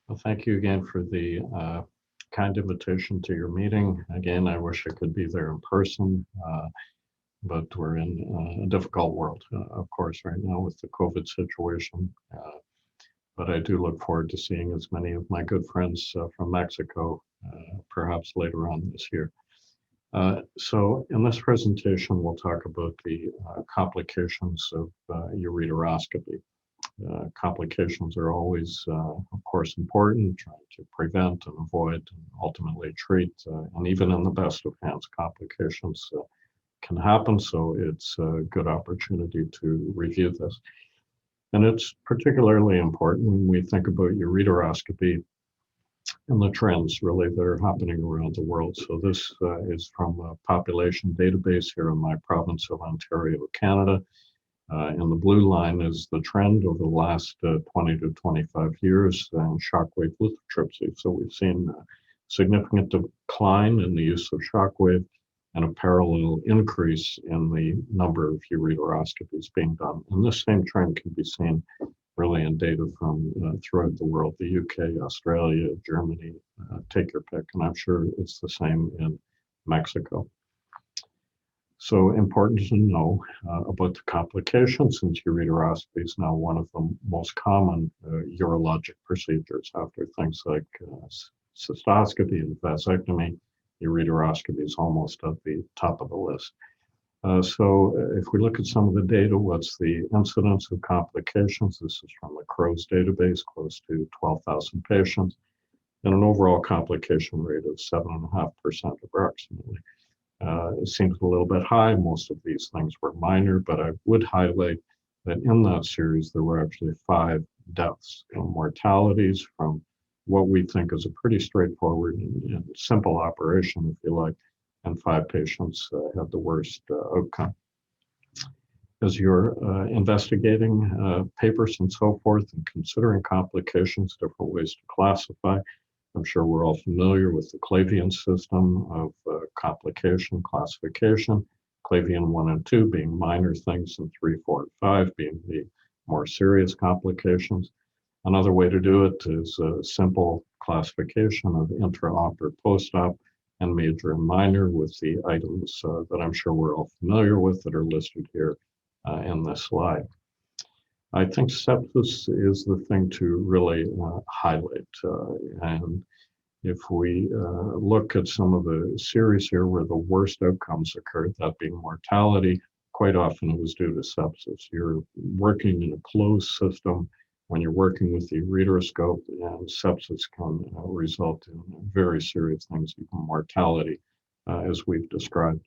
Well, thank you again for the kind invitation to your meeting. Again, I wish I could be there in person, but we're in a difficult world, of course, right now with the COVID situation. But I do look forward to seeing as many of my good friends from Mexico, perhaps later on this year. So in this presentation, we'll talk about the complications of ureteroscopy. Complications are always, of course, important, trying to prevent and avoid and ultimately treat. And even in the best of hands, complications can happen. So it's a good opportunity to review this. And it's particularly important when we think about ureteroscopy and the trends really that are happening around the world. So this is from a population database here in my province of Ontario, Canada. And the blue line is the trend over the last 20 to 25 years in shockwave lithotripsy. So we've seen a significant decline in the use of shockwave and a parallel increase in the number of ureteroscopies being done. And this same trend can be seen really in data from throughout the world, the UK, Australia, Germany, take your pick. And I'm sure it's the same in Mexico. So important to know about the complications, since ureteroscopy is now one of the most common urologic procedures after things like cystoscopy and vasectomy. Ureteroscopy is almost at the top of the list. So if we look at some of the data, what's the incidence of complications? This is from the CROWS database, close to 12,000 patients, and an overall complication rate of 7.5% approximately. It seems a little bit high. Most of these things were minor, but I would highlight that in that series, there were actually 5 deaths, mortalities from what we think is a pretty straightforward and simple operation, if you like, and 5 patients had the worst outcome. As you're investigating papers and so forth and considering complications, different ways to classify, I'm sure we're all familiar with the Clavian system of complication classification, Clavian 1 and 2 being minor things, and 3, 4, and 5 being the more serious complications. Another way to do it is a simple classification of intra-op or post-op and major and minor, with the items that I'm sure we're all familiar with that are listed here in this slide. I think sepsis is the thing to really highlight. And if we look at some of the series here where the worst outcomes occurred, that being mortality, quite often it was due to sepsis. You're working in a closed system when you're working with the ureteroscope, and sepsis can result in very serious things, even mortality, as we've described.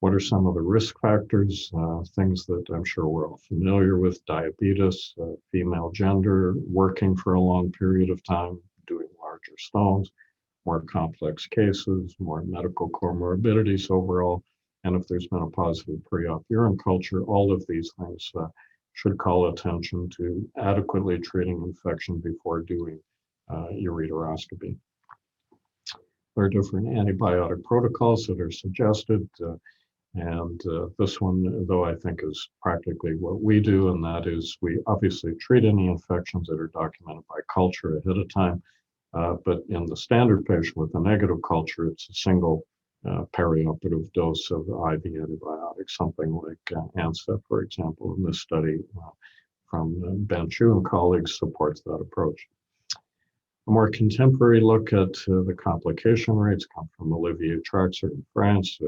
What are some of the risk factors? Things that I'm sure we're all familiar with: diabetes, female gender, working for a long period of time, doing larger stones, more complex cases, more medical comorbidities overall. And if there's been a positive pre-op urine culture, all of these things should call attention to adequately treating infection before doing ureteroscopy. There are different antibiotic protocols that are suggested. And this one, though, I think is practically what we do, and that is we obviously treat any infections that are documented by culture ahead of time. But in the standard patient with a negative culture, it's a single perioperative dose of IV antibiotics, something like Denstedt, for example, in this study from Ben Chu and colleagues supports that approach. A more contemporary look at the complication rates come from Olivier Traxer in France.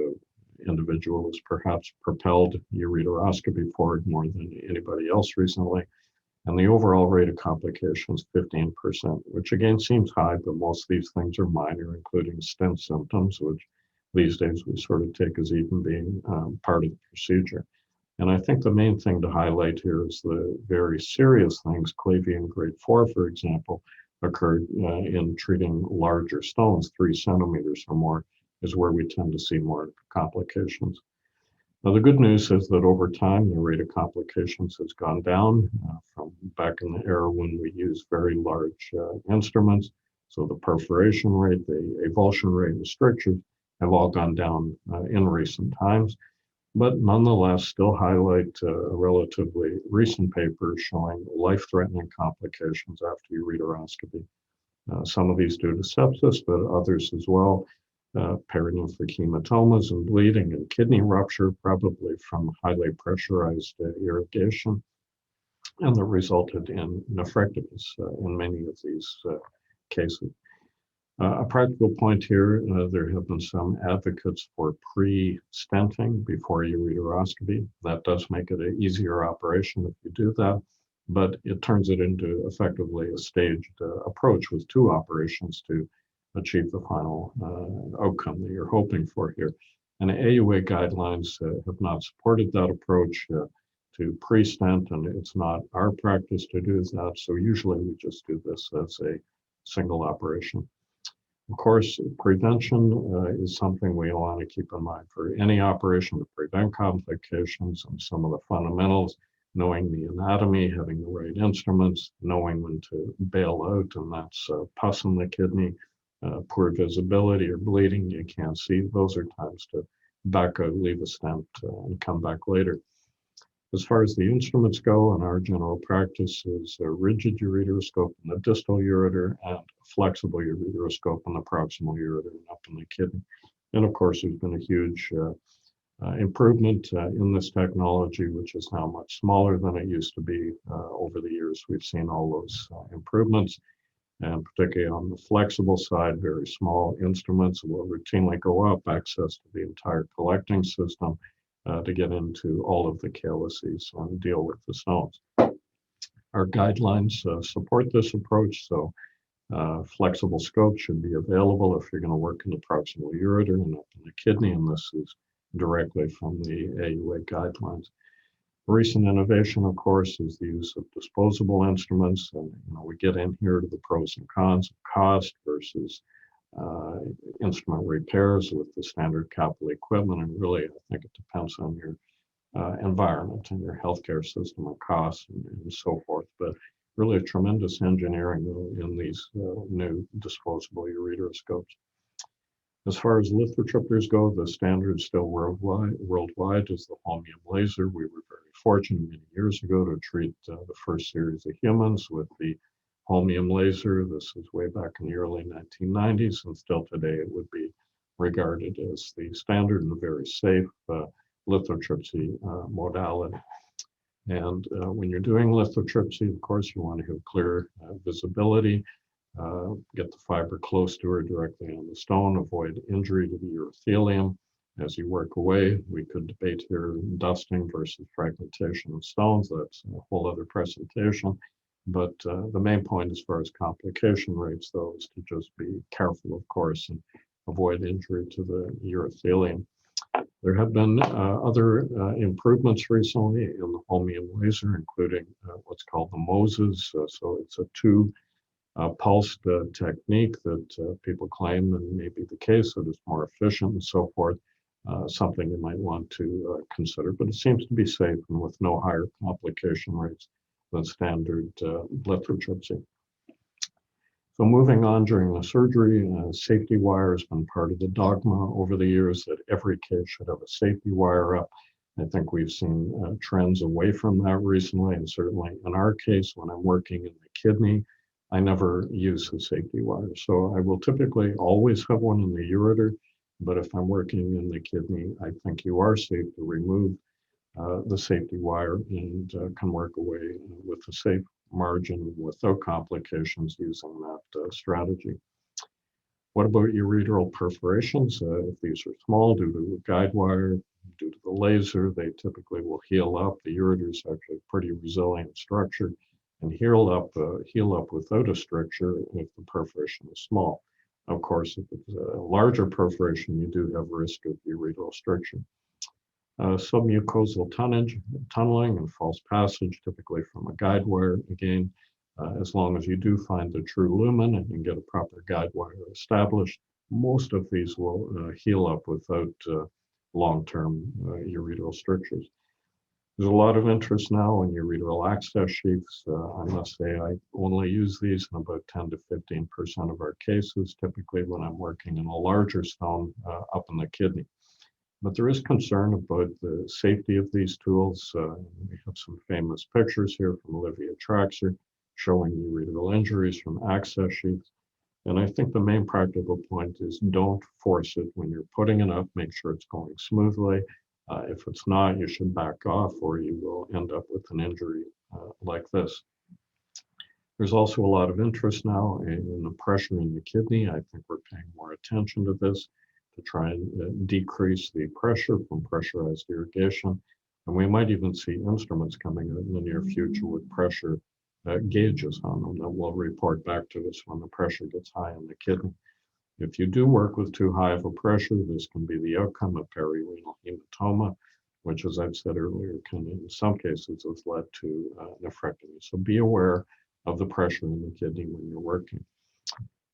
Individual has perhaps propelled ureteroscopy forward more than anybody else recently. And the overall rate of complications, 15%, which again seems high, but most of these things are minor, including stent symptoms, which these days we sort of take as even being part of the procedure. And I think the main thing to highlight here is the very serious things. Clavian grade 4, for example, occurred in treating larger stones, 3 centimeters or more, is where we tend to see more complications. Now, the good news is that over time, the rate of complications has gone down from back in the era when we used very large instruments. So the perforation rate, the avulsion rate, the strictures have all gone down in recent times, but nonetheless still highlight a relatively recent paper showing life-threatening complications after ureteroscopy. Some of these due to sepsis, but others as well. Perinephric hematomas and bleeding and kidney rupture, probably from highly pressurized irrigation, and that resulted in nephrectomies in many of these cases. A practical point here, there have been some advocates for pre-stenting before ureteroscopy. That does make it an easier operation if you do that, but it turns it into effectively a staged approach with two operations to achieve the final outcome that you're hoping for here. And AUA guidelines have not supported that approach to pre-stent, and it's not our practice to do that. So usually we just do this as a single operation. Of course, prevention is something we want to keep in mind for any operation to prevent complications, and some of the fundamentals, knowing the anatomy, having the right instruments, knowing when to bail out, and that's pus in the kidney, poor visibility or bleeding, you can't see. Those are times to back out, leave a stent, and come back later. As far as the instruments go, in our general practice is a rigid ureteroscope in the distal ureter and a flexible ureteroscope in the proximal ureter and up in the kidney. And of course, there's been a huge improvement in this technology, which is now much smaller than it used to be. Over the years, we've seen all those improvements, and particularly on the flexible side, very small instruments will routinely go up, access to the entire collecting system, to get into all of the calyces and deal with the stones. Our guidelines support this approach, so flexible scope should be available if you're going to work in the proximal ureter and up in the kidney, and this is directly from the AUA guidelines. Recent innovation, of course, is the use of disposable instruments, and we get in here to the pros and cons of cost versus instrument repairs with the standard capital equipment, and really I think it depends on your environment and your healthcare system and costs and so forth, but really a tremendous engineering in these new disposable ureteroscopes. As far as lithotripters go, the standard still worldwide is the holmium laser. We were very fortunate many years ago to treat the first series of humans with the holmium laser. This is way back in the early 1990s, and still today it would be regarded as the standard and very safe lithotripsy modality. And when you're doing lithotripsy, of course, you want to have clear visibility, get the fiber close to or directly on the stone, avoid injury to the urothelium. As you work away, we could debate here dusting versus fragmentation of stones. That's a whole other presentation. But the main point as far as complication rates, though, is to just be careful, of course, and avoid injury to the urothelium. There have been other improvements recently in the holmium laser, including what's called the MOSES. So it's a two-pulsed technique that people claim, and may be the case, that it's more efficient and so forth. Something you might want to consider, but it seems to be safe and with no higher complication rates than standard lithotripsy. So moving on, during the surgery, safety wire has been part of the dogma over the years that every case should have a safety wire up. I think we've seen trends away from that recently, and certainly in our case, when I'm working in the kidney, I never use a safety wire. So I will typically always have one in the ureter, but if I'm working in the kidney, I think you are safe to remove the safety wire and can work away with a safe margin without complications using that strategy. What about ureteral perforations? If these are small due to a guide wire, due to the laser, they typically will heal up. The ureter is actually a pretty resilient structure and heal up without a stricture if the perforation is small. Of course, if it's a larger perforation, you do have risk of ureteral stricture. Submucosal tunneling and false passage, typically from a guide wire. Again, as long as you do find the true lumen and can get a proper guide wire established, most of these will heal up without long-term ureteral strictures. There's a lot of interest now in ureteral access sheaths. I must say I only use these in about 10 to 15% of our cases, typically when I'm working in a larger stone up in the kidney. But there is concern about the safety of these tools. We have some famous pictures here from Olivia Traxler showing ureteral injuries from access sheaths. And I think the main practical point is don't force it. When you're putting it up, make sure it's going smoothly. If it's not, you should back off or you will end up with an injury like this. There's also a lot of interest now in the pressure in the kidney. I think we're paying more attention to this to try and decrease the pressure from pressurized irrigation. And we might even see instruments coming out in the near future with pressure gauges on them that will report back to us when the pressure gets high in the kidney. If you do work with too high of a pressure, this can be the outcome of perirenal hematoma, which, as I've said earlier, can in some cases has led to nephrectomy. So be aware of the pressure in the kidney when you're working.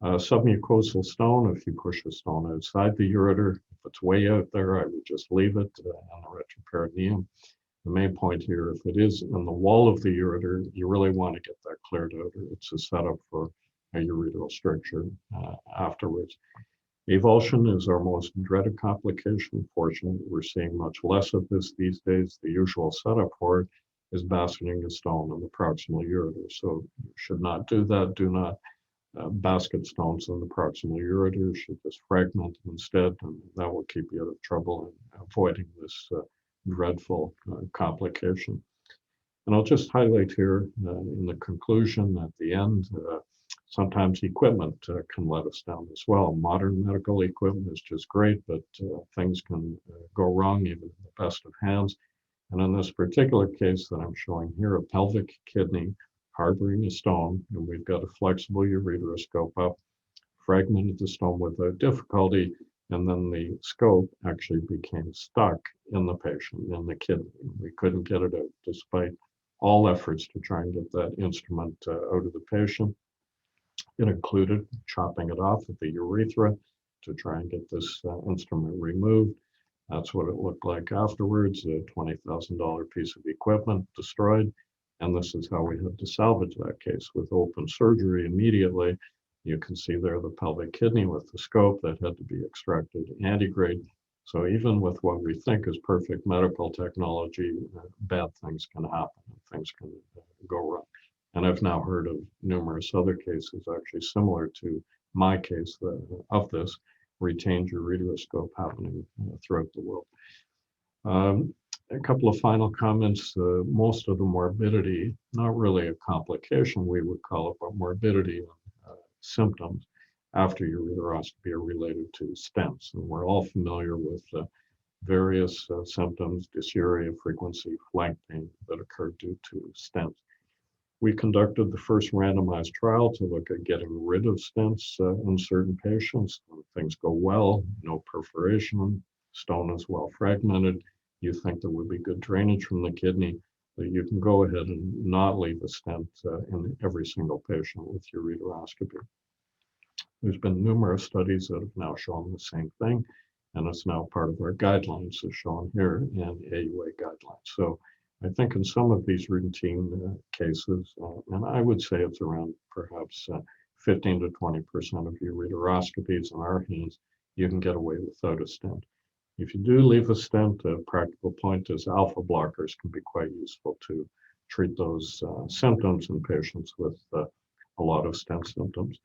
Submucosal stone, if you push a stone outside the ureter, if it's way out there, I would just leave it on the retroperitoneum. The main point here, if it is in the wall of the ureter, you really want to get that cleared out, or it's a setup for a ureteral stricture afterwards. Avulsion is our most dreaded complication. Fortunately, we're seeing much less of this these days. The usual setup for it is basketing a stone in the proximal ureter. So you should not do that. Do not basket stones in the proximal ureter. You should just fragment them instead, and that will keep you out of trouble and avoiding this dreadful complication. And I'll just highlight here in the conclusion at the end, sometimes equipment can let us down as well. Modern medical equipment is just great, but things can go wrong even in the best of hands. And in this particular case that I'm showing here, a pelvic kidney harboring a stone, and we've got a flexible ureteroscope up, fragmented the stone without difficulty, and then the scope actually became stuck in the patient, in the kidney. We couldn't get it out despite all efforts to try and get that instrument out of the patient. It included chopping it off at the urethra to try and get this instrument removed. That's what it looked like afterwards, a $20,000 piece of equipment destroyed. And this is how we had to salvage that case with open surgery immediately. You can see there the pelvic kidney with the scope that had to be extracted antegrade. So even with what we think is perfect medical technology, bad things can happen and things can go wrong. And I've now heard of numerous other cases actually similar to my case of this retained ureteroscope happening throughout the world. A couple of final comments. Most of the morbidity, not really a complication we would call it, but morbidity symptoms after ureteroscopy are related to stents. And we're all familiar with various symptoms, dysuria, frequency, flank pain that occur due to stents. We conducted the first randomized trial to look at getting rid of stents in certain patients. When things go well, no perforation, stone is well fragmented, you think there would be good drainage from the kidney, that you can go ahead and not leave a stent in every single patient with ureteroscopy. There's been numerous studies that have now shown the same thing, and it's now part of our guidelines as shown here in AUA guidelines. So I think in some of these routine cases, and I would say it's around perhaps 15 to 20% of ureteroscopies in our hands, you can get away without a stent. If you do leave a stent, a practical point is alpha blockers can be quite useful to treat those symptoms in patients with a lot of stent symptoms.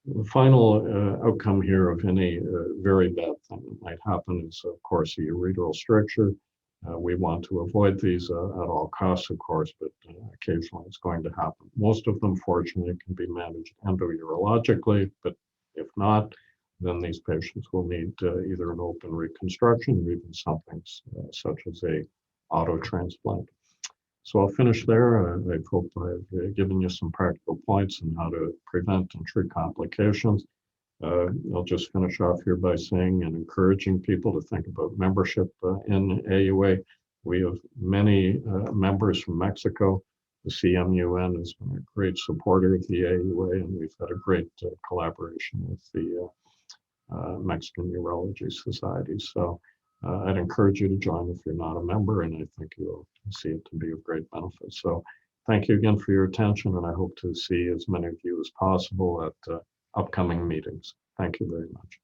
The final outcome here of any very bad thing that might happen is, of course, a ureteral stricture. We want to avoid these at all costs, of course, but occasionally it's going to happen. Most of them, fortunately, can be managed endourologically, but if not, then these patients will need either an open reconstruction or even something such as a auto transplant. So I'll finish there. I hope I've given you some practical points on how to prevent and treat complications. I'll just finish off here by saying and encouraging people to think about membership in AUA. We have many members from Mexico. The CMUN has been a great supporter of the AUA, and we've had a great collaboration with the Mexican Urology Society. So I'd encourage you to join if you're not a member, and I think you'll see it to be of great benefit. So thank you again for your attention, and I hope to see as many of you as possible at upcoming meetings. Thank you very much.